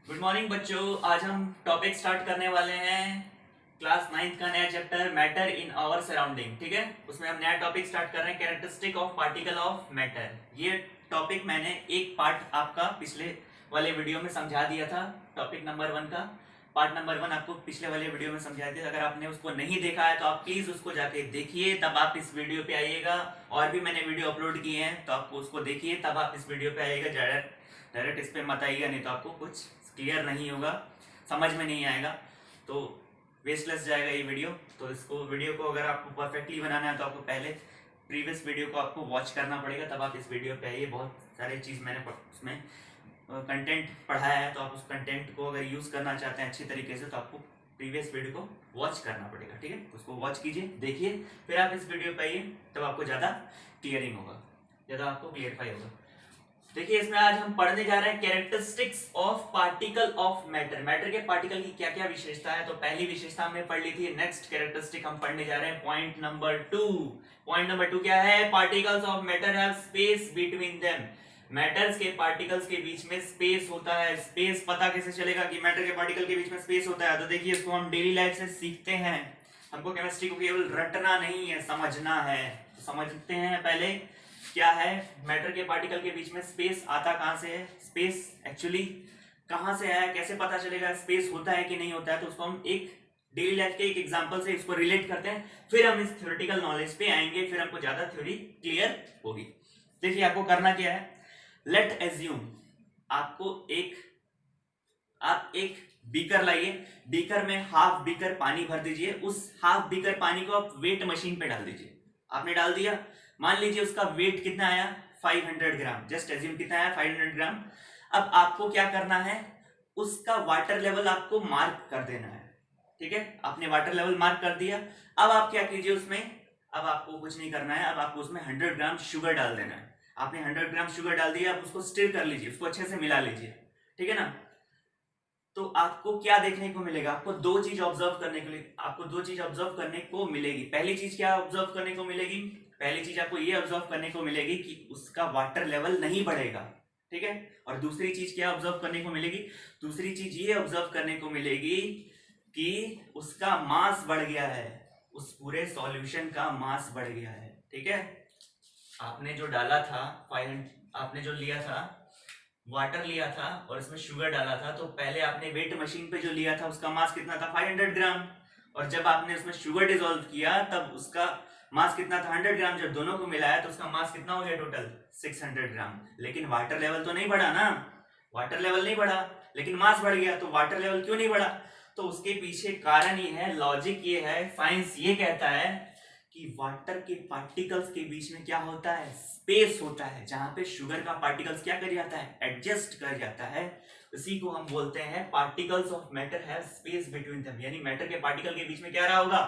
Good morning बच्चों। आज हम टॉपिक स्टार्ट करने वाले हैं क्लास 9th का नया chapter matter in our surrounding. ठीक है, उसमें हम नया टॉपिक स्टार्ट कर रहे हैं characteristic of particle of matter. ये टॉपिक मैंने एक पार्ट आपका पिछले वाले वीडियो में समझा दिया था। टॉपिक नंबर 1 का पार्ट नंबर 1 आपको पिछले वाले वीडियो में समझा दिया। अगर आपने उसको नहीं देखा है तो आप प्लीज उसको जाके देखिए, तब आप इस वीडियो पे आइएगा। और भी मैंने वीडियो अपलोड किए हैं तो आपको उसको देखिए, तब आप इस वीडियो पे आइएगा। डायरेक्ट इस पे मत आइएगा, नहीं तो आपको कुछ क्लियर नहीं होगा, समझ में नहीं आएगा, तो वेस्टलेस जाएगा ये वीडियो। तो इसको वीडियो को अगर आपको परफेक्टली बनाना है तो आपको पहले प्रीवियस वीडियो को आपको वॉच करना पड़ेगा, तब आप इस वीडियो पे आइए। बहुत सारे चीज़ मैंने उसमें कंटेंट पढ़ाया है, तो आप उस कंटेंट को अगर यूज़ करना चाहते हैं अच्छी तरीके से तो आपको प्रीवियस वीडियो को वॉच करना पड़ेगा। ठीक है, उसको वॉच कीजिए, देखिए, फिर आप इस वीडियो पे आइए, तब आपको ज़्यादा क्लियरिंग होगा, ज़्यादा आपको क्लियरफाई होगा। देखिए, इसमें आज हम पढ़ने जा रहे हैं characteristics of particle of matter. Matter के पार्टिकल की क्या क्या विशेषता है। तो पहली विशेषता हमने पढ़ ली थी। नेक्स्ट कैरेक्टरिस्टिक हम पढ़ने जा रहे हैं पॉइंट नंबर 2। पॉइंट नंबर 2 क्या है? Particles of matter have space between them. Matters के पार्टिकल्स के बीच में स्पेस होता है। स्पेस पता कैसे चलेगा कि मैटर के पार्टिकल के बीच में स्पेस होता है? तो देखिए, इसको हम डेली लाइफ से सीखते हैं। हमको केमिस्ट्री को केवल रटना नहीं है, समझना है। तो समझते हैं पहले क्या है मैटर के पार्टिकल के बीच में स्पेस आता कहां से है, स्पेस एक्चुअली कहां से आया, कैसे पता चलेगा स्पेस होता है कि नहीं होता है। तो उसको हम एक डेली लाइफ के एक एग्जांपल से इसको रिलेट करते हैं, फिर हम इस थ्योरेटिकल नॉलेज पे आएंगे, फिर हमको ज्यादा थ्योरी क्लियर होगी। देखिए, आपको करना क्या है, लेट एज्यूम आप एक बीकर लाइए, बीकर में हाफ बीकर पानी भर दीजिए, उस हाफ बीकर पानी को आप वेट मशीन पे डाल दीजिए। आपने डाल दिया, मान लीजिए उसका वेट कितना आया, 500 ग्राम। जस्ट एज्यूम कितना आया, 500 ग्राम। अब आपको क्या करना है, उसका वाटर लेवल आपको मार्क कर देना है। ठीक है, आपने वाटर लेवल मार्क कर दिया। अब आप क्या कीजिए उसमें, अब आपको कुछ नहीं करना है, अब आपको उसमें 100 ग्राम शुगर डाल देना है। आपने 100 ग्राम शुगर डाल दिया, अब उसको स्टिर कर लीजिए, उसको अच्छे से मिला लीजिए। ठीक है ना। तो आपको क्या देखने को मिलेगा, आपको दो चीज ऑब्जर्व करने को मिलेगी। पहली चीज क्या ऑब्जर्व करने को मिलेगी, पहली चीज आपको ये ऑब्जर्व करने को मिलेगी कि उसका वाटर लेवल नहीं बढ़ेगा। ठीक है, और दूसरी चीज क्या ऑब्जर्व करने को मिलेगी, दूसरी चीज ये ऑब्जर्व करने को मिलेगी कि उसका मास बढ़ गया है, उस पूरे सॉल्यूशन का मास बढ़ गया है। ठीक है, आपने जो डाला था, आपने जो लिया था, वाटर लिया था और इसमें शुगर डाला था, तो पहले आपने वेट मशीन पे जो लिया था उसका मास कितना था, 500 ग्राम। और जब आपने उसमें शुगर डिसॉल्व किया तब उसका मास कितना था, 100 ग्राम। जब दोनों को मिलाया तो उसका मास कितना हो गया टोटल, 600 ग्राम। लेकिन वाटर लेवल तो नहीं बढ़ा ना, वाटर लेवल नहीं बढ़ा, लेकिन मास बढ़ गया। तो वाटर लेवल क्यों नहीं बढ़ा, तो उसके पीछे कारण ये है, लॉजिक ये है, साइंस ये कहता है कि वाटर के पार्टिकल्स के बीच में क्या होता है, स्पेस होता है, जहां पे शुगर का पार्टिकल्स क्या कर जाता है, एडजस्ट कर जाता है। इसी को हम बोलते हैं particles of matter have space between them. यानी मैटर के पार्टिकल के बीच में क्या रहा होगा,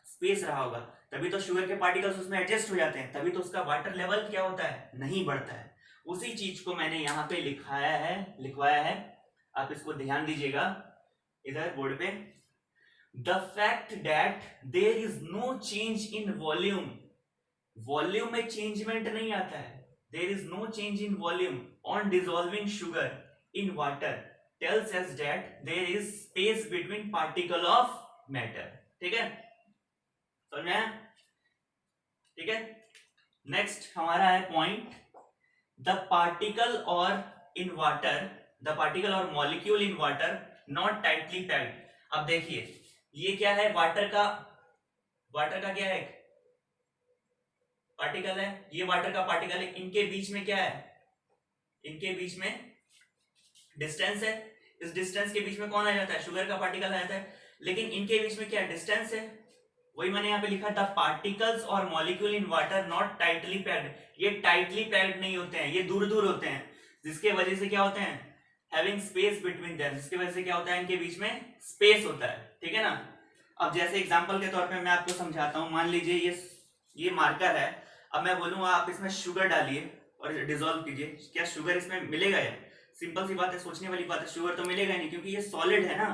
स्पेस रहा होगा, तभी तो शुगर के पार्टिकल्स उसमें एडजस्ट हो जाते हैं, तभी तो उसका वाटर लेवल क्या होता है, नहीं बढ़ता है। उसी चीज को मैंने यहाँ पे लिखवाया है, आप इसको ध्यान दीजिएगा इधर बोर्ड पे। The fact that there is no change in volume, volume में चेंजमेंट नहीं आता है, there is no change in volume on dissolving sugar in water tells us that there is space between particle of matter। ठीक है, समझ में? ठीक है, नेक्स्ट हमारा है पॉइंट, द पार्टिकल और इन वाटर, द पार्टिकल और molecule in water not tightly packed. अब देखिए, ये क्या है, वाटर का क्या है, पार्टिकल है, ये वाटर का पार्टिकल है। इनके बीच में क्या है, इनके बीच में डिस्टेंस है, इस डिस्टेंस के बीच में कौन आ जाता है, शुगर का पार्टिकल आ जाता है। लेकिन इनके बीच में क्या डिस्टेंस है, वही मैंने यहाँ पे लिखा था, पार्टिकल्स और molecule in water not tightly packed. ये टाइटली पैक्ड नहीं होते हैं, ये दूर दूर होते हैं, जिसके वजह से क्या होते हैं, हैविंग स्पेस बिटवीन देम, जिसकी वजह से क्या होता है, इनके बीच में स्पेस होता है। ठीक है ना। अब जैसे एग्जांपल के तौर पे मैं आपको समझाता हूं, मान लीजिए ये मार्कर है। अब मैं बोलूंगा आप इसमें शुगर डालिए और डिसॉल्व कीजिए, क्या शुगर इसमें मिलेगा? या सिंपल सी बात है, सोचने वाली बात है, शुगर तो मिलेगा नहीं, क्योंकि ये सॉलिड है ना,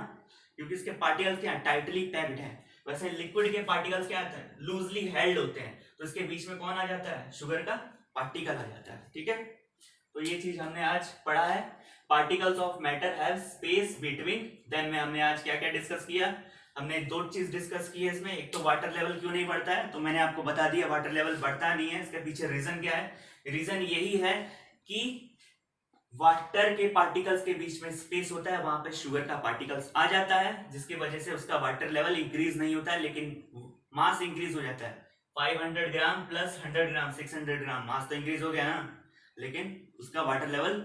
क्योंकि इसके पार्टिकल्स क्या टाइटली पैक्ड है। वैसे लिक्विड के पार्टिकल्स क्या होते हैं, लूजली हेल्ड होते हैं, तो इसके बीच में कौन आ जाता है, शुगर का पार्टिकल आ जाता है। ठीक है, तो ये चीज हमने आज पढ़ा है। Particles of matter have space between them में हमने आज क्या क्या डिस्कस किया, हमने दो चीज डिस्कस की है इसमें। एक तो वाटर लेवल क्यों नहीं बढ़ता है, तो मैंने आपको बता दिया वाटर लेवल बढ़ता नहीं है, इसके पीछे रीजन क्या है। रीजन यही है कि वाटर के पार्टिकल्स के बीच में स्पेस होता है, वहां पे शुगर का पार्टिकल्स आ जाता है, जिसकी वजह से उसका वाटर लेवल इंक्रीज नहीं होता है, लेकिन मास इंक्रीज हो जाता है। 500 ग्राम प्लस 100 ग्राम 600 ग्राम मास तो इंक्रीज हो गया ना, लेकिन उसका वाटर लेवल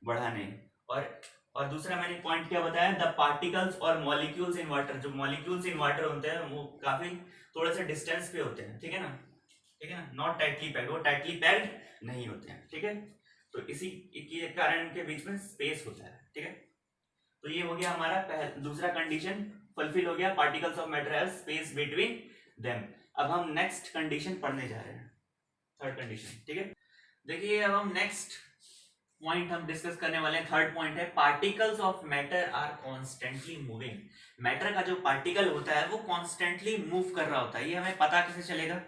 बढ़ा नहीं। और दूसरा मैंने पॉइंट क्या बताया, द पार्टिकल्स और मॉलिक्यूल्स इन वाटर, जो मॉलिक्यूल्स इन वाटर होते हैं वो काफी थोड़े से डिस्टेंस पे होते हैं, ठीक है ना, ठीक है ना, नॉट टाइटली पैक्ड, वो टाइटली पैक्ड नहीं होते हैं, ठीक है। तो इसी के कारण के बीच में स्पेस होता है, ठीक है। तो ये हो गया हमारा दूसरा कंडीशन फुलफिल हो गया, particles of matter have space between them. अब हम नेक्स्ट कंडीशन पढ़ने जा रहे हैं, थर्ड कंडीशन, ठीक है। देखिए अब हम नेक्स्ट पॉइंट हम डिस्कस करने वाले हैं, थर्ड पॉइंट है particles of matter are constantly moving. Matter का जो पार्टिकल होता है वो कॉन्स्टेंटली मूव कर रहा होता है, ये हमें पता कैसे चलेगा।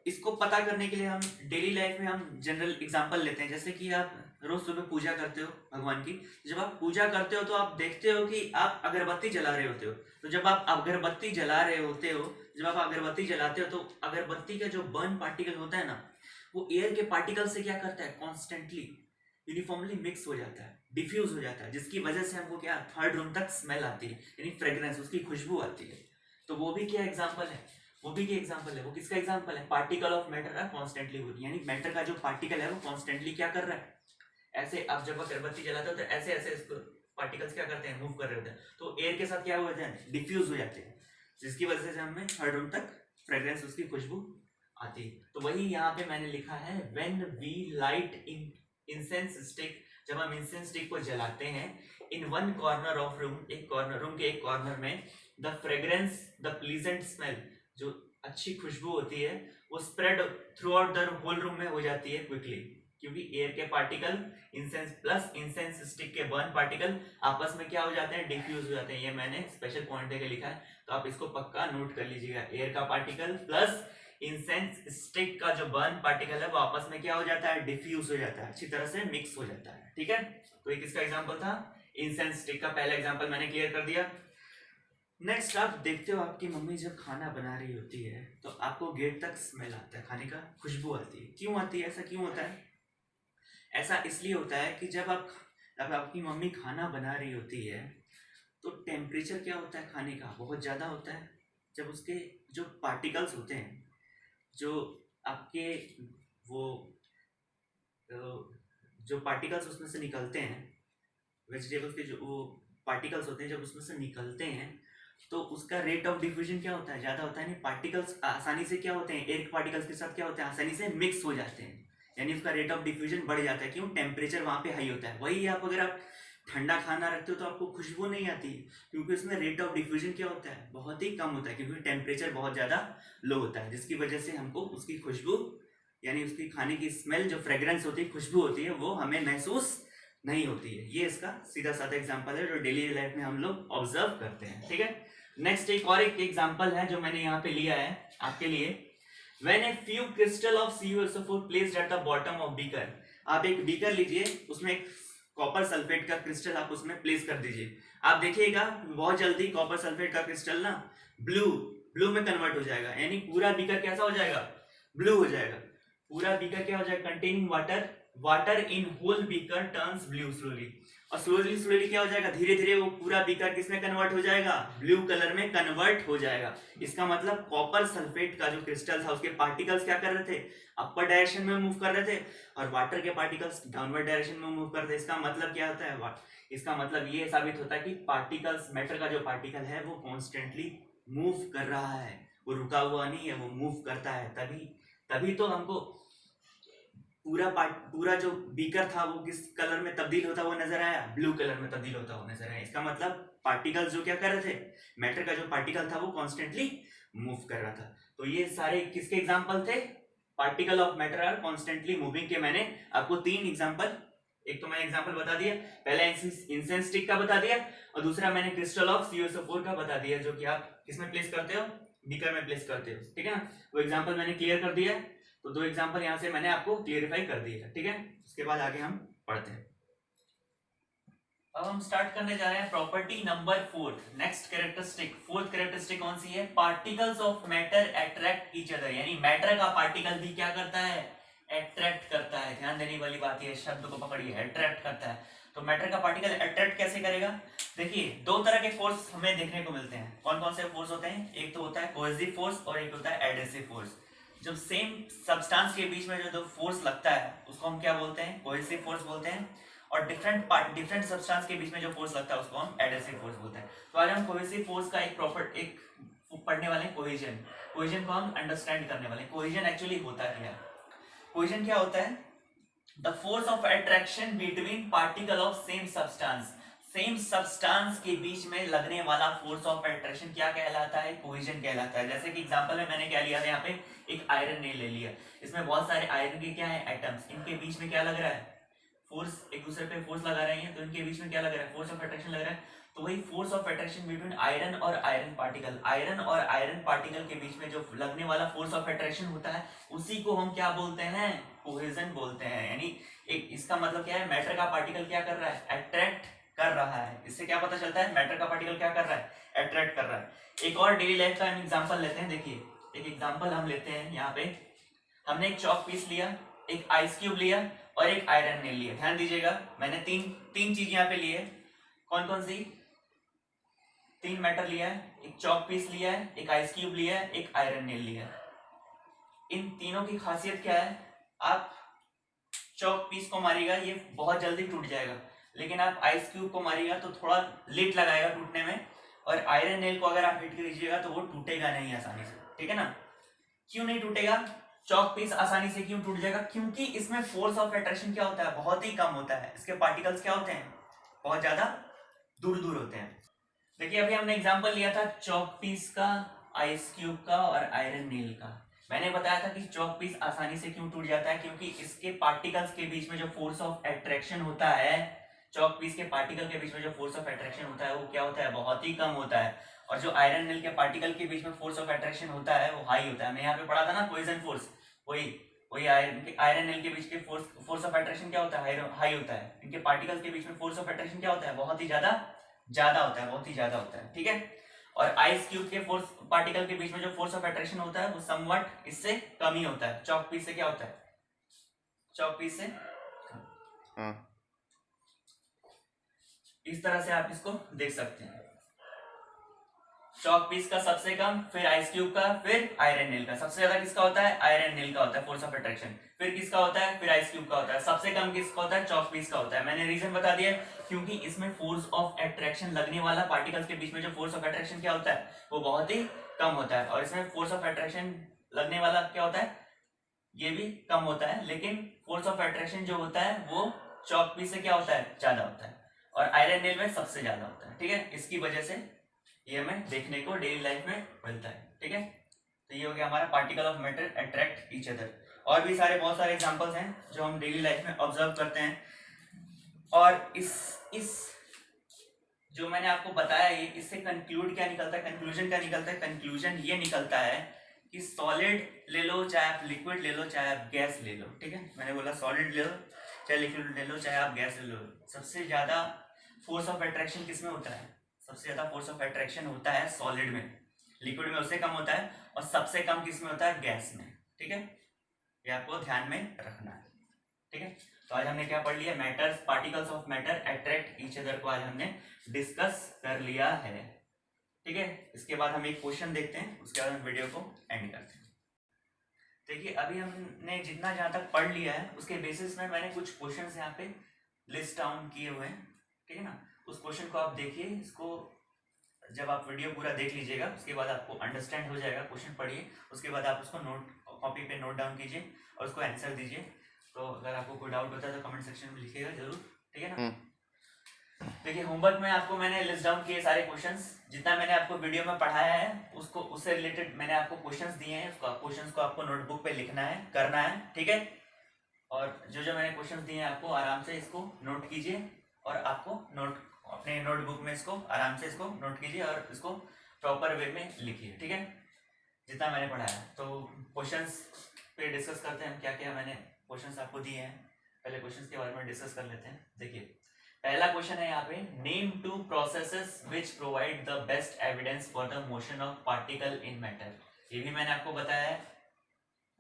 इसको पता करने के लिए हम डेली लाइफ में हम जनरल एग्जांपल लेते हैं, जैसे कि आप रोज सुबह पूजा करते हो भगवान की, जब आप पूजा करते हो तो आप देखते हो कि आप अगरबत्ती जला रहे होते हो। तो जब आप अगरबत्ती जला रहे होते हो, जब आप अगरबत्ती जलाते हो तो अगरबत्ती का जो बर्न पार्टिकल होता है ना, वो एयर के पार्टिकल से क्या करता है, कॉन्स्टेंटली यूनिफॉर्मली मिक्स हो जाता है, डिफ्यूज हो जाता है, जिसकी वजह से हमको क्या थर्ड रूम तक स्मेल आती है, यानी फ्रेग्रेंस, उसकी खुशबू आती है। तो वो भी क्या एग्जांपल है, वो भी क्या एग्जांपल है, वो किसका एग्जांपल है, particle of matter are constantly moving, यानी मैटर का जो पार्टिकल है वो कॉन्स्टेंटली क्या कर रहा है। ऐसे आप जब अगरबत्ती जलाते हो तो ऐसे ऐसे इसको पार्टिकल्स क्या करते हैं, मूव कर रहे होते हैं, तो एयर के साथ क्या हो जाते हैं, डिफ्यूज हो जाते हैं, जिसकी वजह से हमें थर्ड रूम तक फ्रेग्रेंस, उसकी खुशबू आती है। तो वही यहाँ पे मैंने लिखा है, when we light in incense stick, जब हम इंसेंस स्टिक को जलाते हैं, in one corner of room, एक कॉर्नर, रूम के एक कॉर्नर में, the fragrance, the pleasant smell, जो अच्छी खुशबू होती है वो spread throughout the whole room में हो जाती है क्विकली, क्योंकि एयर के particle incense plus incense stick के बर्न पार्टिकल आपस में क्या हो जाते हैं, डिफ्यूज हो जाते हैं। ये मैंने स्पेशल पॉइंट देकर लिखा है, तो आप इसको पक्का नोट कर लीजिएगा, एयर का पार्टिकल प्लस इंसेंस स्टिक का जो बर्न पार्टिकल है वो आपस में क्या हो जाता है, डिफ्यूज हो जाता है, अच्छी तरह से मिक्स हो जाता है, ठीक है। तो एक इसका एग्जांपल था, इंसेंस स्टिक का पहला एग्जांपल मैंने क्लियर कर दिया। नेक्स्ट आप देखते हो आपकी मम्मी जब खाना बना रही होती है तो आपको गेट तक स्मेल आता है, खाने का खुशबू आती है, क्यों आती है, ऐसा क्यों होता है। ऐसा इसलिए होता है कि जब आपकी मम्मी खाना बना रही होती है तो टेम्परेचर क्या होता है खाने का, बहुत ज़्यादा होता है। जब उसके जो पार्टिकल्स होते हैं, जो आपके वो जो पार्टिकल्स उसमें से निकलते हैं, वेजिटेबल्स के जो वो पार्टिकल्स होते हैं, जब उसमें से निकलते हैं तो उसका रेट ऑफ डिफ्यूजन क्या होता है, ज़्यादा होता है। नहीं, पार्टिकल्स आसानी से क्या होते हैं, एयर के पार्टिकल्स के साथ क्या होते हैं, आसानी से मिक्स हो जाते हैं, यानी उसका रेट ऑफ डिफ्यूजन बढ़ जाता है। क्यों, टेम्परेचर वहाँ पे हाई होता है। वही आप अगर आप ठंडा खाना रखते हो तो आपको खुशबू नहीं आती, क्योंकि उसमें रेट ऑफ डिफ्यूजन क्या होता है, बहुत ही कम होता है, क्योंकि टेम्परेचर बहुत ज़्यादा लो होता है, जिसकी वजह से हमको उसकी खुशबू, यानी उसकी खाने की स्मेल, जो फ्रेग्रेंस होती है, खुशबू होती है, वो हमें महसूस नहीं होती है। ये इसका सीधा साधा एग्जांपल है जो डेली लाइफ में हम लोग ऑब्जर्व करते हैं, ठीक है। नेक्स्ट एक और एक एग्जांपल है जो मैंने यहाँ पे लिया है आपके लिए, When a few crystal of CuSO4 placed at the bottom of beaker, आप एक बीकर लीजिए, उसमें एक कॉपर सल्फेट का क्रिस्टल आप उसमें प्लेस कर दीजिए। आप देखिएगा बहुत जल्दी कॉपर सल्फेट का क्रिस्टल ना ब्लू में कन्वर्ट हो जाएगा, यानी पूरा बीकर कैसा हो जाएगा, ब्लू हो जाएगा। पूरा बीकर क्या हो जाएगा, containing water in whole beaker turns blue slowly, और स्लोली क्या हो जाएगा, धीरे धीरे वो पूरा बीकर किसमें कन्वर्ट हो जाएगा, ब्लू कलर में कन्वर्ट हो जाएगा। इसका मतलब कॉपर सल्फेट का जो क्रिस्टल था उसके पार्टिकल्स क्या कर रहे थे, अपर डायरेक्शन में मूव कर रहे थे, और वाटर के पार्टिकल्स डाउनवर्ड डायरेक्शन में मूव कर रहे थे। इसका मतलब क्या होता है, इसका मतलब ये साबित होता है कि पार्टिकल्स, मैटर का जो पार्टिकल है वो कॉन्स्टेंटली मूव कर रहा है, वो रुका हुआ नहीं है, वो मूव करता है। तभी तो हमको पूरा जो बीकर था वो किस कलर में तब्दील होता हुआ नजर आया, ब्लू कलर में तब्दील होता हुआ नजर आया। इसका मतलब पार्टिकल्स जो क्या कर रहे थे, मैटर का जो पार्टिकल था वो कॉन्स्टेंटली मूव कर रहा था। तो ये सारे किसके एग्जांपल थे, particle of matter are constantly moving के मैंने आपको 3 एग्जांपल, एक तो मैंने एग्जांपल बता दिया, पहला इंसेंस स्टिक का बता दिया, और दूसरा मैंने क्रिस्टल ऑफ CuSO4 का बता दिया, जो कि आप किसमें प्लेस करते हो, बीकर में प्लेस करते हो, ठीक है ना। वो एग्जांपल मैंने क्लियर कर दिया। तो 2 एग्जांपल यहाँ से मैंने आपको क्लियरिफाई कर दिए, ठीक है। उसके बाद आगे हम पढ़ते हैं। अब हम स्टार्ट करने जा रहे हैं property number 4। Next characteristic, fourth characteristic कौन सी है? Particles of matter attract each other, यानी मैटर का पार्टिकल भी क्या करता है? अट्रैक्ट करता है। ध्यान देने वाली बात है, शब्द को पकड़िए, अट्रैक्ट करता है। तो मैटर का पार्टिकल अट्रैक्ट कैसे करेगा? देखिए दो तरह के फोर्स हमें देखने को मिलते हैं। कौन कौन से फोर्स होते हैं? एक तो होता है कोहेसिव फोर्स और एक होता है एडहेसिव फोर्स। जब सेम सब्सटेंस के बीच में जो फोर्स लगता है उसको हम क्या बोलते हैं? कोहेसिव फोर्स बोलते हैं। और डिफरेंट सब्सटेंस के बीच में जो फोर्स लगता है उसको हम एडहेसिव फोर्स बोलते हैं। तो आज हम कोहेसिव फोर्स का एक पढ़ने वाले हैं, कोहेजन। कोहेजन को हम अंडरस्टैंड करने वाले हैं। कोहेजन एक्चुअली होता क्या है? कोहेजन क्या होता है? The force of attraction between particle of same substance. Same substance के बीच में लगने वाला फोर्स ऑफ अट्रैक्शन क्या कहलाता है? कोहेजन कहलाता है। जैसे कि एग्जांपल में मैंने क्या लिया था, यहाँ पे एक आयरन ने ले लिया। इसमें बहुत सारे आयरन के क्या है? एटम्स। इनके बीच में क्या लग रहा है? फोर्स, एक दूसरे पे फोर्स लगा रहे हैं, तो इनके बीच में क्या लग रहा है? फोर्स ऑफ अट्रैक्शन लग रहा है। तो वही force of attraction between iron और आयरन पार्टिकल, आयरन और आयरन पार्टिकल के बीच में जो लगने वाला फोर्स ऑफ अट्रैक्शन होता है उसी को हम क्या बोलते हैं? कोहेजन बोलते हैं। यानी एक इसका मतलब क्या है? मैटर का पार्टिकल क्या कर रहा है? अट्रैक्ट कर रहा है। इससे क्या पता चलता है? मैटर का पार्टिकल क्या कर रहा है? अट्रैक्ट कर रहा है। एक और डेली लाइफ का हम एग्जांपल लेते हैं। देखिए एक एग्जांपल हम लेते हैं, यहाँ पे हमने एक चॉक पीस लिया, एक आइस क्यूब लिया और एक आयरन नेल लिया। ध्यान दीजिएगा, मैंने तीन चीज यहाँ पे लिए। कौन कौन सी? तीन मैटर लिया है, एक चॉक पीस लिया है, एक आइस क्यूब लिया है, एक आयरन नेल लिया है। इन तीनों की खासियत क्या है? आप चॉक पीस को मारिएगा ये बहुत जल्दी टूट जाएगा, लेकिन आप आइस क्यूब को मारिएगा तो थोड़ा लेट लगाएगा टूटने में, और आयरन नेल को अगर आप हिट कीजिएगा तो वो टूटेगा नहीं आसानी से। ठीक है ना? क्यों नहीं टूटेगा? चॉक पीस आसानी से क्यों टूट जाएगा? क्योंकि इसमें फोर्स ऑफ अट्रैक्शन क्या होता है? बहुत ही कम होता है। इसके पार्टिकल्स क्या होते हैं? बहुत ज्यादा दूर दूर होते हैं। देखिए अभी हमने एग्जांपल लिया था चॉक पीस का, आइस क्यूब का और आयरन नेल का। मैंने बताया था कि चॉक पीस आसानी से क्यों टूट जाता है? क्योंकि इसके पार्टिकल्स के बीच में जो फोर्स ऑफ अट्रैक्शन होता है, चॉक पीस के पार्टिकल के बीच में जो फोर्स ऑफ अट्रैक्शन होता है वो क्या होता है? बहुत ही कम होता है। और जो आयरन नेल के पार्टिकल के बीच में फोर्स ऑफ अट्रैक्शन होता है वो हाई होता है। मैं यहाँ पे पढ़ा था ना कोहेजन फोर्स, वही वही आयरन नेल के बीच के फोर्स ऑफ अट्रैक्शन क्या होता है? हाई होता है। इनके पार्टिकल के बीच में फोर्स ऑफ अट्रैक्शन क्या होता है? बहुत ही ज्यादा होता है, बहुत ही ज्यादा होता है। ठीक है? और आइस क्यूब के फोर्स पार्टिकल के बीच में जो फोर्स ऑफ अट्रैक्शन होता है वो समवट इससे कम ही होता है। चॉक पीस से क्या होता है? चॉक पीस से इस तरह से आप इसको देख सकते हैं। चॉक पीस का सबसे कम, फिर आइस क्यूब का, फिर आयरन नेल का। सबसे ज्यादा किसका होता है? आयरन नेल का होता है फोर्स ऑफ अट्रैक्शन। फिर किसका होता है? फिर आइस क्यूब का होता है। सबसे कम किसका होता है? चॉक पीस का होता है। मैंने रीजन बता दिया, क्योंकि इसमें फोर्स ऑफ अट्रैक्शन लगने वाला, पार्टिकल्स के बीच में जो फोर्स ऑफ अट्रैक्शन क्या होता है वो बहुत ही कम होता है। और इसमें फोर्स ऑफ अट्रैक्शन लगने वाला क्या होता है? ये भी कम होता है। लेकिन फोर्स ऑफ अट्रैक्शन जो होता है वो चॉक पीस से क्या होता है? ज्यादा होता है। और आयरन नेल में सबसे ज्यादा होता है। ठीक है? इसकी वजह से ये हमें देखने को डेली लाइफ में मिलता है। ठीक है? तो ये हो गया हमारा particle of matter attract each other. और भी बहुत सारे एग्जांपल्स हैं जो हम डेली लाइफ में ऑब्जर्व करते हैं। और इस जो मैंने आपको बताया ये, इससे कंक्लूड क्या निकलता है? कंक्लूजन क्या निकलता है? कंक्लूजन ये निकलता है कि सॉलिड ले लो, चाहे आप लिक्विड ले लो, चाहे आप गैस ले लो। ठीक है? मैंने बोला सॉलिड ले लो, चाहे लिक्विड ले लो, चाहे आप गैस ले लो, सबसे ज्यादा फोर्स ऑफ अट्रैक्शन किस में होता है? सबसे ज्यादा फोर्स ऑफ अट्रैक्शन होता है सॉलिड में। लिक्विड में उससे कम होता है, और सबसे कम किस में होता है? गैस में। ठीक है? ये आपको ध्यान में रखना है। ठीक है? तो आज हमने क्या पढ़ लिया? Matters, particles of matter attract each other को आज हमने डिस्कस कर लिया है। ठीक है? इसके बाद हम एक क्वेश्चन देखते हैं, उसके बाद हम वीडियो को एंड करते हैं। देखिए अभी हमने जितना जहां तक पढ़ लिया है उसके बेसिस में मैंने कुछ क्वेश्चंस यहाँ पे लिस्ट डाउन किए हुए हैं। ठीक है ना? उस क्वेश्चन को आप देखिए, इसको जब आप वीडियो पूरा देख लीजिएगा उसके बाद आपको अंडरस्टैंड हो जाएगा। क्वेश्चन पढ़िए, उसके बाद आप उसको कॉपी पे नोट डाउन कीजिए और उसको आंसर दीजिए। तो अगर आपको कोई डाउट होता है तो कमेंट सेक्शन में लिखिएगा जरूर। ठीक है ना? देखिए होमवर्क में आपको मैंने लिस्ट डाउन किए सारे क्वेश्चंस, जितना मैंने आपको वीडियो में पढ़ाया है उसको, उससे रिलेटेड मैंने आपको क्वेश्चंस दिए हैं। उसको क्वेश्चंस को आपको नोटबुक पे लिखना है, करना है। ठीक है? और जो जो मैंने क्वेश्चंस दिए हैं आपको आराम से इसको नोट कीजिए, और आपको अपने नोटबुक में इसको आराम से इसको नोट कीजिए और इसको प्रॉपर वे में लिखिए। ठीक है? जितना मैंने पढ़ाया है। तो क्वेश्चंस पे डिस्कस करते हैं हम, क्या क्या मैंने क्वेश्चंस आपको दिए हैं। पहले क्वेश्चंस के बारे में डिस्कस कर लेते हैं। देखिए पहला क्वेश्चन है यहाँ पे, name two processes which provide the best evidence for the motion of particle in matter. ये भी मैंने आपको बताया है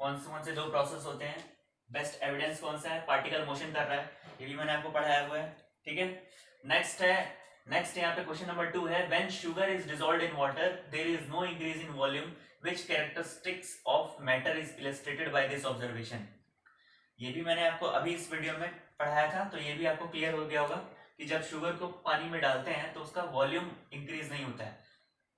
कौन से दो प्रोसेस होते हैं, बेस्ट एविडेंस कौन सा है, पार्टिकल मोशन कर रहा है, ये भी मैंने आपको पढ़ाया हुआ है। ठीक है, नेक्स्ट यहाँ पे क्वेश्चन नंबर 2 है, when sugar is dissolved in water there is no increase in volume which characteristics of matter is illustrated by this observation. ये भी मैंने आपको अभी इस वीडियो में पढ़ाया था, तो ये भी आपको क्लियर हो गया होगा कि जब शुगर को पानी में डालते हैं तो उसका वॉल्यूम इंक्रीज नहीं होता है।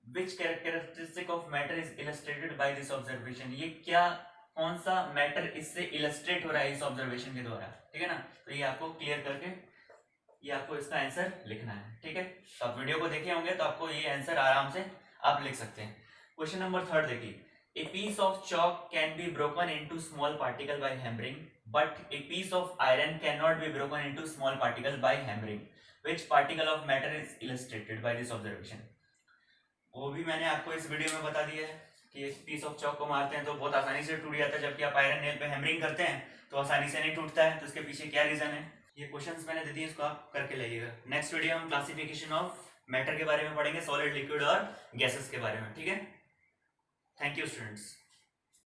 Which characteristic of matter is illustrated by this observation, ये क्या कौन सा मैटर इससे इलस्ट्रेट हो रहा है इस ऑब्जर्वेशन के द्वारा। ठीक है ना, तो ये आपको क्लियर करके ये आपको इसका आंसर लिखना है। ठीक है, तो आप वीडियो को देखे होंगे तो आपको ये आंसर आराम से आप लिख सकते हैं। क्वेश्चन नंबर 3 देखिए, A piece of chalk can be broken into small particle by hammering, but a piece of iron cannot be broken into small particles by hammering. Which particle of matter is illustrated by this observation? वो भी मैंने आपको इस video में बता दिया है कि एक पीस ऑफ चॉक को मारते हैं तो बहुत आसानी से टूट जाता है, जबकि आप आयरन नेल पे हैमरिंग करते हैं तो आसानी से नहीं टूटता है। तो इसके पीछे क्या रीजन है, ये क्वेश्चंस मैंने दे दिए, इसको आप करके लाइएगा। नेक्स्ट वीडियो हम क्लासिफिकेशन ऑफ मैटर के बारे में पढ़ेंगे, सॉलिड, लिक्विड और गैसेस के बारे में। ठीक है, थैंक यू स्टूडेंट्स।